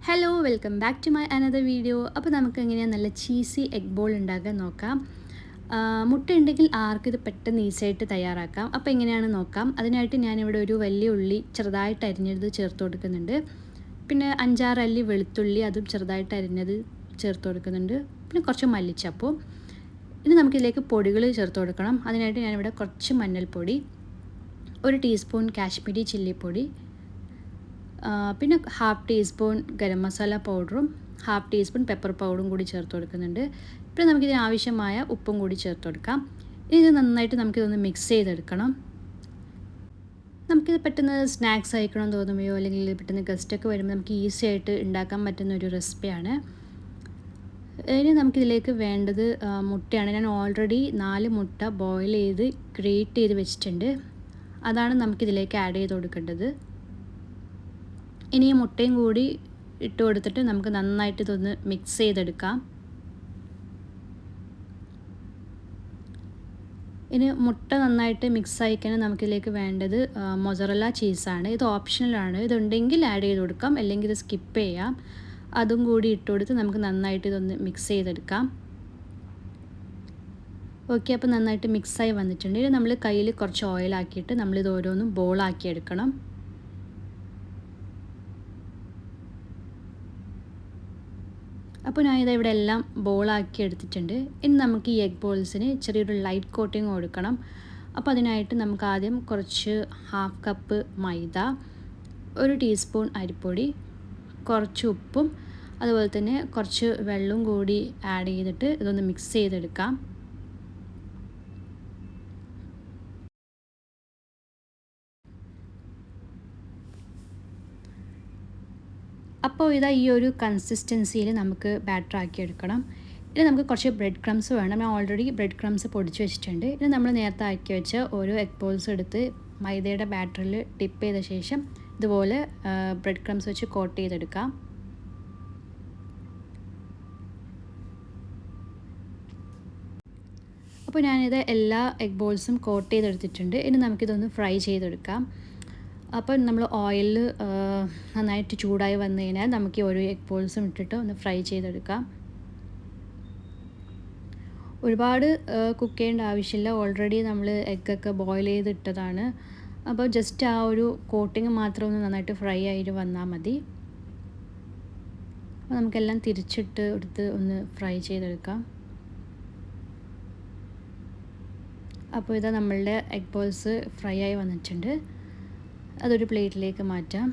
Hello welcome back to my another video. അപ്പോൾ നമുക്ക് എങ്ങനെയാണ് നല്ല ചീസി എഗ് ബോൾ ഉണ്ടാക്കാൻ നോക്കാം. മുട്ട ഉണ്ടെങ്കിൽ ആർക്കും ഇത് പെട്ടെന്ന് ഈസിയായിട്ട് തയ്യാറാക്കാം. അപ്പോൾ എങ്ങനെയാണെന്ന് നോക്കാം. അതിനായിട്ട് ഞാനിവിടെ ഒരു വലിയ ഉള്ളി ചെറുതായിട്ട് അരിഞ്ഞത് ചേർത്ത് കൊടുക്കുന്നുണ്ട്. പിന്നെ 5-6 അല്ലി വെളുത്തുള്ളി അതും ചെറുതായിട്ട് അരിഞ്ഞത് ചേർത്ത് കൊടുക്കുന്നുണ്ട്. പിന്നെ കുറച്ച് മല്ലിച്ചപ്പും. ഇനി നമുക്കിതിലേക്ക് പൊടികൾ ചേർത്ത് കൊടുക്കണം. അതിനായിട്ട് ഞാനിവിടെ കുറച്ച് മഞ്ഞൾപ്പൊടി, 1 ടീസ്പൂൺ കാശ്മീരി ചില്ലിപ്പൊടി, പിന്നെ 1/2 ടീസ്പൂൺ ഗരം മസാല പൗഡറും 1/2 ടീസ്പൂൺ പെപ്പർ പൗഡറും കൂടി ചേർത്ത് കൊടുക്കുന്നുണ്ട്. പിന്നെ നമുക്കിതിന് ആവശ്യമായ ഉപ്പും കൂടി ചേർത്ത് കൊടുക്കാം. ഇത് നന്നായിട്ട് നമുക്കിതൊന്ന് മിക്സ് ചെയ്തെടുക്കണം. നമുക്കിത് പെട്ടെന്ന് സ്നാക്സ് കഴിക്കണമെന്ന് തോന്നുകയോ അല്ലെങ്കിൽ പെട്ടെന്ന് ഗസ്റ്റൊക്കെ വരുമ്പോൾ നമുക്ക് ഈസി ആയിട്ട് ഉണ്ടാക്കാൻ പറ്റുന്ന ഒരു റെസിപ്പിയാണ്. ഇനി നമുക്കിതിലേക്ക് വേണ്ടത് മുട്ടയാണ്. ഞാൻ ഓൾറെഡി 4 മുട്ട ബോയിൽ ചെയ്ത് ഗ്രേറ്റ് ചെയ്ത് വെച്ചിട്ടുണ്ട്. അതാണ് നമുക്കിതിലേക്ക് ആഡ് ചെയ്ത് കൊടുക്കേണ്ടത്. ഇനി ഈ മുട്ടയും കൂടി ഇട്ട് കൊടുത്തിട്ട് നമുക്ക് നന്നായിട്ട് ഇതൊന്ന് മിക്സ് ചെയ്തെടുക്കാം. ഇനി മുട്ട നന്നായിട്ട് മിക്സ് ആയിക്കാൻ നമുക്കിതിലേക്ക് വേണ്ടത് മൊസറല്ല ചീസാണ്. ഇത് ഓപ്ഷണലാണ്. ഇതുണ്ടെങ്കിൽ ആഡ് ചെയ്ത് കൊടുക്കാം, അല്ലെങ്കിൽ ഇത് സ്കിപ്പ് ചെയ്യാം. അതും കൂടി ഇട്ട് കൊടുത്ത് നമുക്ക് നന്നായിട്ട് ഇതൊന്ന് മിക്സ് ചെയ്തെടുക്കാം. ഓക്കെ, അപ്പോൾ നന്നായിട്ട് മിക്സായി വന്നിട്ടുണ്ട്. ഇനി നമ്മൾ കയ്യിൽ കുറച്ച് ഓയിലാക്കിയിട്ട് നമ്മളിത് ഓരോന്നും ബോളാക്കി എടുക്കണം. അപ്പോൾ ഞാനിത് ഇവിടെ എല്ലാം ബോളാക്കി എടുത്തിട്ടുണ്ട്. ഇനി നമുക്ക് ഈ എഗ് ബോൾസിന് ചെറിയൊരു ലൈറ്റ് കോട്ടിങ് കൊടുക്കണം. അപ്പോൾ അതിനായിട്ട് നമുക്ക് ആദ്യം കുറച്ച് 1/2 കപ്പ് മൈദ, 1 ടീസ്പൂൺ അരിപ്പൊടി, കുറച്ച് ഉപ്പും അതുപോലെ തന്നെ കുറച്ച് വെള്ളവും കൂടി ആഡ് ചെയ്തിട്ട് ഇതൊന്ന് മിക്സ് ചെയ്തെടുക്കാം. അപ്പോൾ ഇതാ ഈ ഒരു കൺസിസ്റ്റൻസിയിൽ നമുക്ക് ബാറ്റർ ആക്കി എടുക്കണം. ഇനി നമുക്ക് കുറച്ച് ബ്രെഡ് ക്രംസ് വേണം. ഞാൻ ഓൾറെഡി ബ്രെഡ് ക്രംസ് പൊടിച്ച് വെച്ചിട്ടുണ്ട്. ഇനി നമ്മൾ നേരത്തെ ആക്കി വെച്ച ഓരോ എഗ് ബോൾസ് എടുത്ത് മൈദയുടെ ബാറ്ററിൽ ഡിപ്പ് ചെയ്ത ശേഷം ഇതുപോലെ ബ്രെഡ് ക്രംസ് വെച്ച് കോട്ട് ചെയ്തെടുക്കാം. അപ്പോൾ ഞാനിത് എല്ലാ എഗ് ബോൾസും കോട്ട് ചെയ്തെടുത്തിട്ടുണ്ട്. ഇനി നമുക്കിതൊന്ന് ഫ്രൈ ചെയ്തെടുക്കാം. അപ്പോൾ നമ്മൾ ഓയിലിൽ നന്നായിട്ട് ചൂടായി വന്നു കഴിഞ്ഞാൽ നമുക്ക് ഓരോ എഗ് ബോൾസും ഇട്ടിട്ട് ഒന്ന് ഫ്രൈ ചെയ്തെടുക്കാം. ഒരുപാട് കുക്ക് ചെയ്യേണ്ട ആവശ്യമില്ല. ഓൾറെഡി നമ്മൾ എഗ്ഗൊക്കെ ബോയിൽ ചെയ്തിട്ടതാണ്. അപ്പോൾ ജസ്റ്റ് ആ ഒരു കോട്ടിങ് മാത്രം ഒന്ന് നന്നായിട്ട് ഫ്രൈ ആയിട്ട് വന്നാൽ മതി. അപ്പോൾ നമുക്കെല്ലാം തിരിച്ചിട്ട് എടുത്ത് ഒന്ന് ഫ്രൈ ചെയ്തെടുക്കാം. അപ്പോൾ ഇതാ നമ്മളുടെ എഗ് ബോൾസ് ഫ്രൈ ആയി വന്നിട്ടുണ്ട്. അതൊരു പ്ലേറ്റിലേക്ക് മാറ്റാം.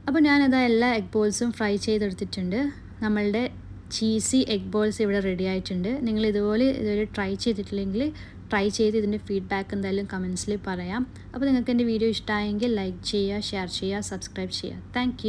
അപ്പോൾ ഞാനിതാ എല്ലാ എഗ് ബോൾസും ഫ്രൈ ചെയ്തെടുത്തിട്ടുണ്ട്. നമ്മളുടെ ചീസി എഗ് ബോൾസ് ഇവിടെ റെഡി ആയിട്ടുണ്ട്. നിങ്ങൾ ഇതുപോലെ ട്രൈ ചെയ്തിട്ടില്ലെങ്കിൽ ട്രൈ ചെയ്ത് ഇതിൻ്റെ ഫീഡ്ബാക്ക് എന്തായാലും കമൻസിൽ പറയാം. അപ്പോൾ നിങ്ങൾക്ക് എൻ്റെ വീഡിയോ ഇഷ്ടമായെങ്കിൽ ലൈക്ക് ചെയ്യുക, ഷെയർ ചെയ്യുക, സബ്സ്ക്രൈബ് ചെയ്യുക. താങ്ക്